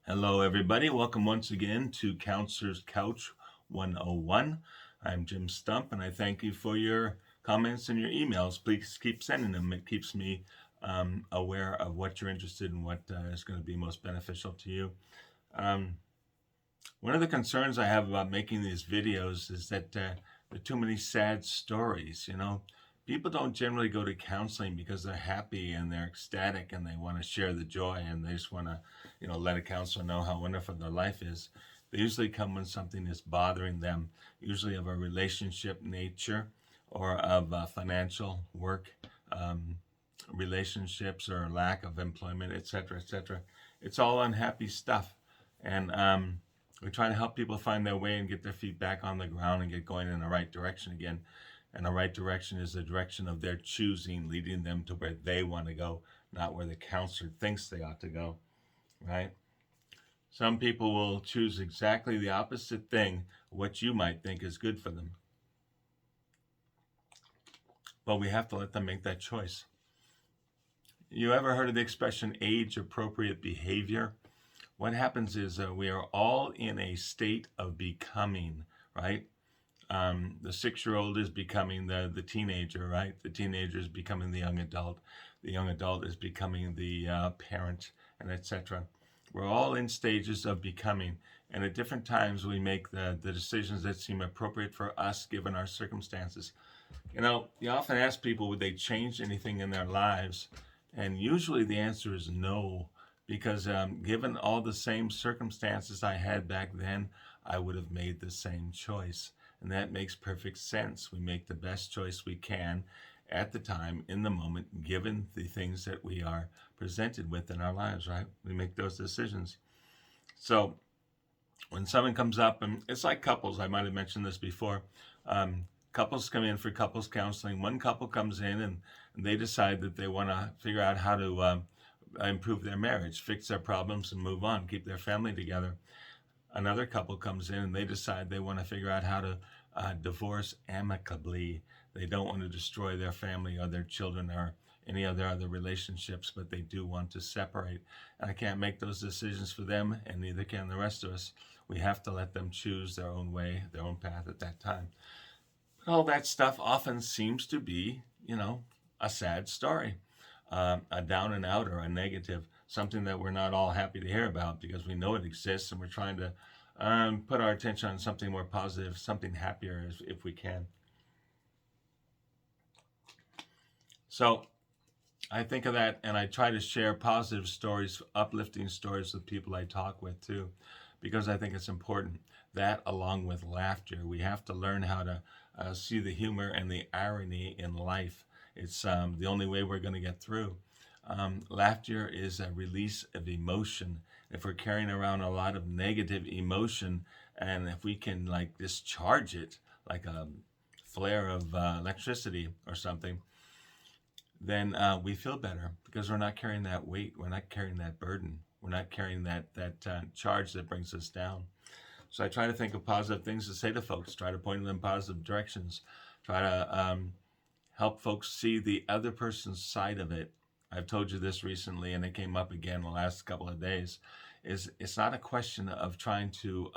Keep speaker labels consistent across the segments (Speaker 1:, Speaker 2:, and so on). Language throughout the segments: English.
Speaker 1: Hello, everybody. Welcome once again to Counselor's Couch 101. I'm Jim Stump, and I thank you for your comments and your emails. Please keep sending them. It keeps me aware of what you're interested in, what is going to be most beneficial to you. Um, One of the concerns I have about making these videos is that there are too many sad stories. People don't generally go to counseling because they're happy and they're ecstatic and they want to share the joy and they just want to, let a counselor know how wonderful their life is. They usually come when something is bothering them, usually of a relationship nature or of financial work relationships or lack of employment, etc., etc. It's all unhappy stuff, and we try to help people find their way and get their feet back on the ground and get going in the right direction again. And the right direction is the direction of their choosing, leading them to where they want to go, not where the counselor thinks they ought to go, right? Some people will choose exactly the opposite thing, what you might think is good for them. But we have to let them make that choice. You ever heard of the expression age appropriate behavior? What happens is we are all in a state of becoming, right? The 6-year-old is becoming the teenager, right? The teenager is becoming the young adult. The young adult is becoming the parent, and etc. We're all in stages of becoming, and at different times we make the decisions that seem appropriate for us given our circumstances. You often ask people, would they change anything in their lives? And usually the answer is no, because given all the same circumstances I had back then, I would have made the same choice. And that makes perfect sense. We make the best choice we can at the time, in the moment, given the things that we are presented with in our lives, right? We make those decisions. So when someone comes up, and it's like couples, I might have mentioned this before. Couples come in for couples counseling. One couple comes in and they decide that they want to figure out how to improve their marriage, fix their problems, and move on, keep their family together. Another couple comes in and they decide they want to figure out how to divorce amicably. They don't want to destroy their family or their children or any other relationships, but they do want to separate. And I can't make those decisions for them, and neither can the rest of us. We have to let them choose their own way, their own path at that time. But all that stuff often seems to be, a sad story, a down and out or a negative, something that we're not all happy to hear about because we know it exists and we're trying to put our attention on something more positive, something happier if we can. So I think of that and I try to share positive stories, uplifting stories with people I talk with too, because I think it's important. That along with laughter, we have to learn how to see the humor and the irony in life. It's the only way we're going to get through. Laughter is a release of emotion. If we're carrying around a lot of negative emotion, and if we can like discharge it like a flare of electricity or something, then we feel better because we're not carrying that weight. We're not carrying that burden. We're not carrying that charge that brings us down. So I try to think of positive things to say to folks. Try to point them in positive directions. Try to help folks see the other person's side of it. I've told you this recently, and it came up again the last couple of days. It's not a question of trying to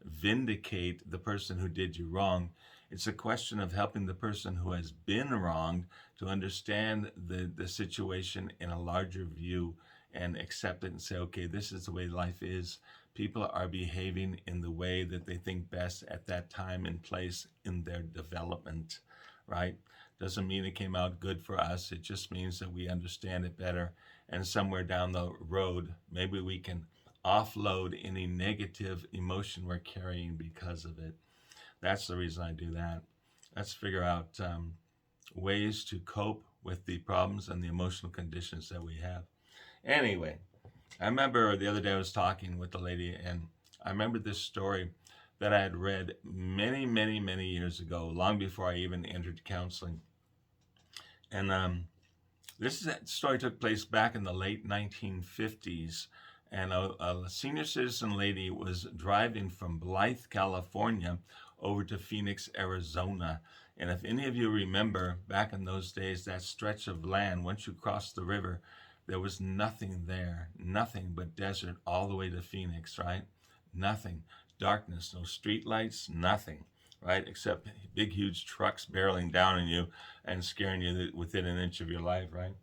Speaker 1: vindicate the person who did you wrong. It's a question of helping the person who has been wronged to understand the situation in a larger view and accept it and say, okay, this is the way life is. People are behaving in the way that they think best at that time and place in their development, right? Doesn't mean it came out good for us. It just means that we understand it better. And somewhere down the road, maybe we can offload any negative emotion we're carrying because of it. That's the reason I do that. Let's figure out ways to cope with the problems and the emotional conditions that we have. Anyway, I remember the other day I was talking with the lady, and I remember this story that I had read many, many, many years ago, long before I even entered counseling. And this story took place back in the late 1950s. And a senior citizen lady was driving from Blythe, California, over to Phoenix, Arizona. And if any of you remember, back in those days, that stretch of land, once you crossed the river, There was nothing there, nothing but desert all the way to Phoenix, right? Nothing. Darkness, no street lights, nothing, right? Except big, huge trucks barreling down on you and scaring you within an inch of your life, right?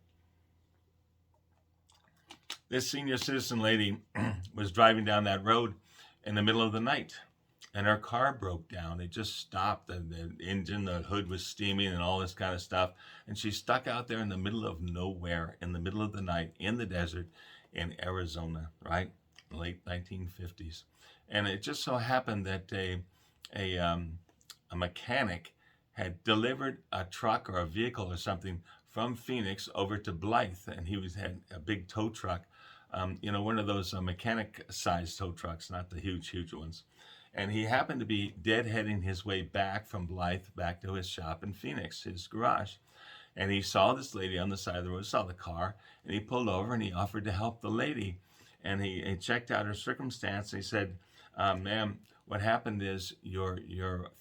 Speaker 1: This senior citizen lady was driving down that road in the middle of the night, and her car broke down. It just stopped. The engine, the hood was steaming and all this kind of stuff. And she's stuck out there in the middle of nowhere, in the middle of the night, in the desert, in Arizona, right? Late 1950s. And it just so happened that a mechanic had delivered a truck or a vehicle or something from Phoenix over to Blythe, and had a big tow truck, one of those mechanic-sized tow trucks, not the huge, huge ones. And he happened to be deadheading his way back from Blythe back to his shop in Phoenix, his garage. And he saw this lady on the side of the road, saw the car, and he pulled over and he offered to help the lady. And he checked out her circumstance, and he said, ma'am, what happened is your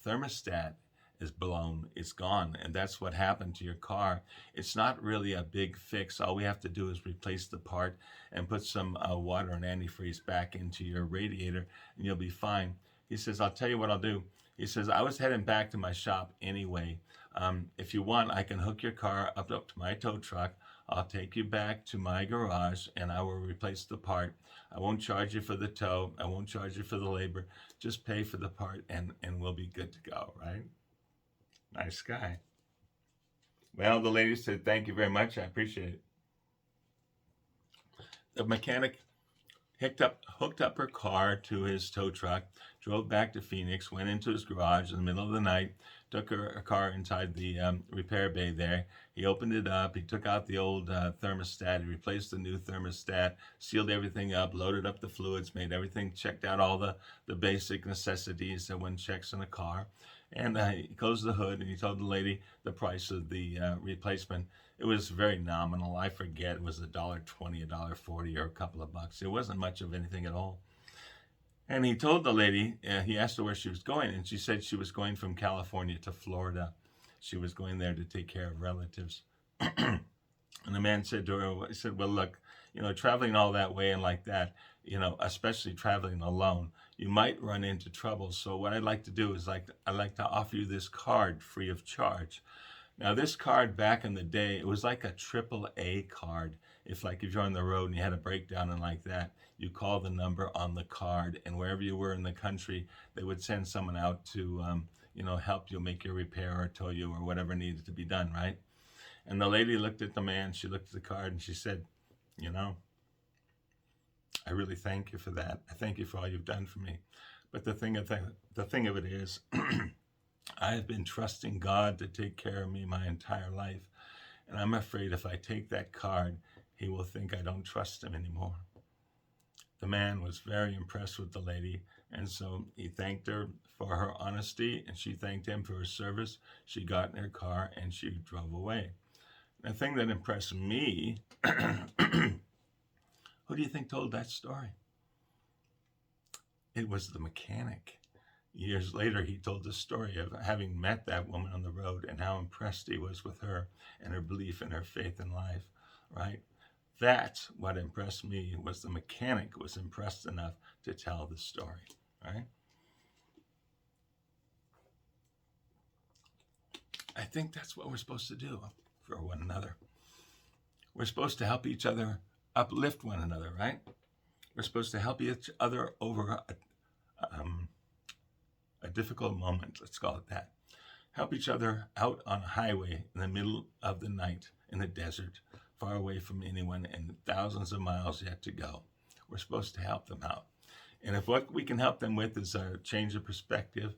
Speaker 1: thermostat is blown. It's gone. And that's what happened to your car. It's not really a big fix. All we have to do is replace the part and put some water and antifreeze back into your radiator, and you'll be fine. He says, I'll tell you what I'll do. He says, I was heading back to my shop anyway. If you want, I can hook your car up to my tow truck. I'll take you back to my garage and I will replace the part. I won't charge you for the tow. I won't charge you for the labor. Just pay for the part and we'll be good to go, right? Nice guy. Well, the lady said, thank you very much. I appreciate it. The mechanic hooked up her car to his tow truck, drove back to Phoenix, went into his garage in the middle of the night, took her car inside the repair bay there. He opened it up. He took out the old thermostat. He replaced the new thermostat, sealed everything up, loaded up the fluids, made everything, checked out all the basic necessities that one checks in a car. And he closed the hood and he told the lady the price of the replacement. It was very nominal. I forget. It was $1.20, $1.40, or a couple of bucks. It wasn't much of anything at all. And he told the lady, he asked her where she was going, and she said she was going from California to Florida. She was going there to take care of relatives. And the man said to her, he said, well, look, traveling all that way and like that, especially traveling alone, you might run into trouble. So what I'd like to do is I'd like to offer you this card free of charge. Now, this card back in the day, it was like a AAA card. If you're on the road and you had a breakdown and like that, you call the number on the card, and wherever you were in the country, they would send someone out to, help you make your repair or tow you or whatever needed to be done, right? And the lady looked at the man, she looked at the card, and she said, I really thank you for that. I thank you for all you've done for me. But the thing of it is, I have been trusting God to take care of me my entire life. And I'm afraid if I take that card, he will think I don't trust him anymore. The man was very impressed with the lady, and so he thanked her for her honesty, and she thanked him for her service. She got in her car, and she drove away. The thing that impressed me, who do you think told that story? It was the mechanic. Years later, he told the story of having met that woman on the road and how impressed he was with her and her belief and her faith in life, right? That's what impressed me, was the mechanic was impressed enough to tell the story, right? I think that's what we're supposed to do for one another. We're supposed to help each other uplift one another, right? We're supposed to help each other over a difficult moment, let's call it that. Help each other out on a highway in the middle of the night in the desert, far away from anyone and thousands of miles yet to go. We're supposed to help them out. And if what we can help them with is a change of perspective,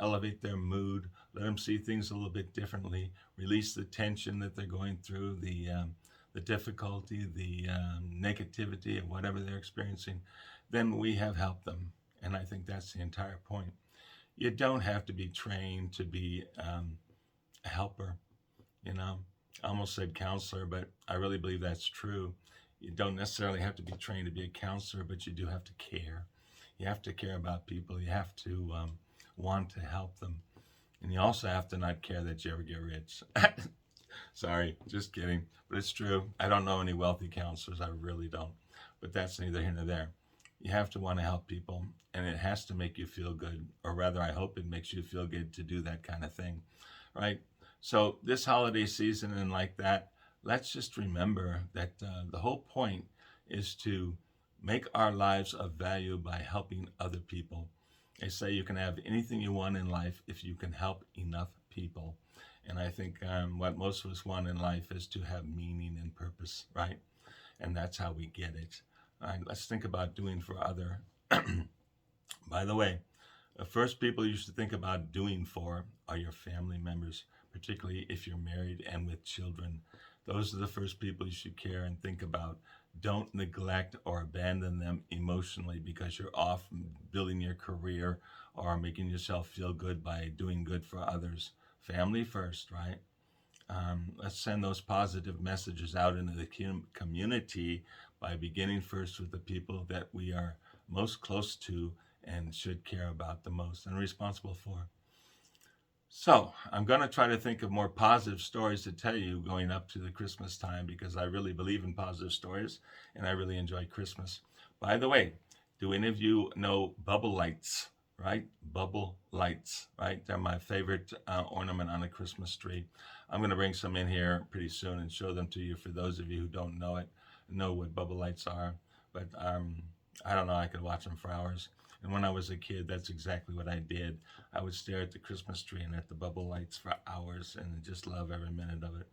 Speaker 1: elevate their mood, let them see things a little bit differently, release the tension that they're going through, the difficulty, the negativity of whatever they're experiencing, then we have helped them. And I think that's the entire point. You don't have to be trained to be a helper, I almost said counselor, but I really believe that's true. You don't necessarily have to be trained to be a counselor, but you do have to care. You have to care about people. You have to want to help them. And you also have to not care that you ever get rich. Sorry, just kidding. But it's true. I don't know any wealthy counselors. I really don't. But that's neither here nor there. You have to want to help people, and it has to make you feel good. Or rather, I hope it makes you feel good to do that kind of thing, right? So, this holiday season and like that, let's just remember that the whole point is to make our lives of value by helping other people. They say you can have anything you want in life if you can help enough people. And I think what most of us want in life is to have meaning and purpose, right? And that's how we get it. All right, let's think about doing for other. By the way, the first people you should think about doing for are your family members, particularly if you're married and with children. Those are the first people you should care and think about. Don't neglect or abandon them emotionally because you're off building your career or making yourself feel good by doing good for others. Family first, right? Let's send those positive messages out into the community by beginning first with the people that we are most close to and should care about the most and responsible for. So, I'm going to try to think of more positive stories to tell you going up to the Christmas time because I really believe in positive stories and I really enjoy Christmas. By the way, do any of you know bubble lights? Right? Bubble lights, right? They're my favorite ornament on a Christmas tree. I'm going to bring some in here pretty soon and show them to you for those of you who don't know what bubble lights are. But I don't know, I could watch them for hours. And when I was a kid, that's exactly what I did. I would stare at the Christmas tree and at the bubble lights for hours and just love every minute of it.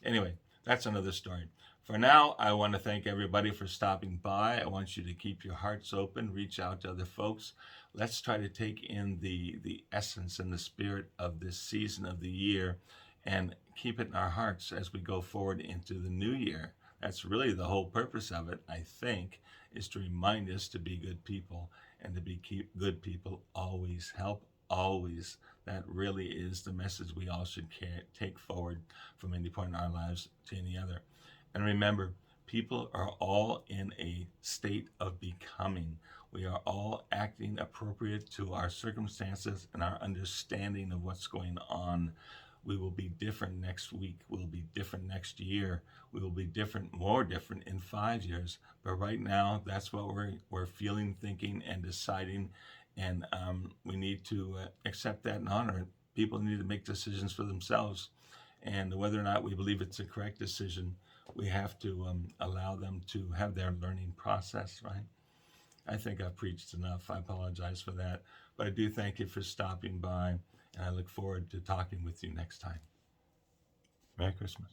Speaker 1: Anyway, that's another story. For now, I want to thank everybody for stopping by. I want you to keep your hearts open, reach out to other folks. Let's try to take in the essence and the spirit of this season of the year and keep it in our hearts as we go forward into the new year. That's really the whole purpose of it, I think, is to remind us to be good people and to be good people always help always. That really is the message we all should take forward from any point in our lives to any other. And remember, people are all in a state of becoming. We are all acting appropriate to our circumstances and our understanding of what's going on. We will be different next week. We'll be different next year. We will be different, more different in 5 years. But right now, that's what we're feeling, thinking, and deciding. And we need to accept that and honor it. People need to make decisions for themselves. And whether or not we believe it's a correct decision, we have to allow them to have their learning process, right? I think I've preached enough. I apologize for that. But I do thank you for stopping by, and I look forward to talking with you next time. Merry Christmas.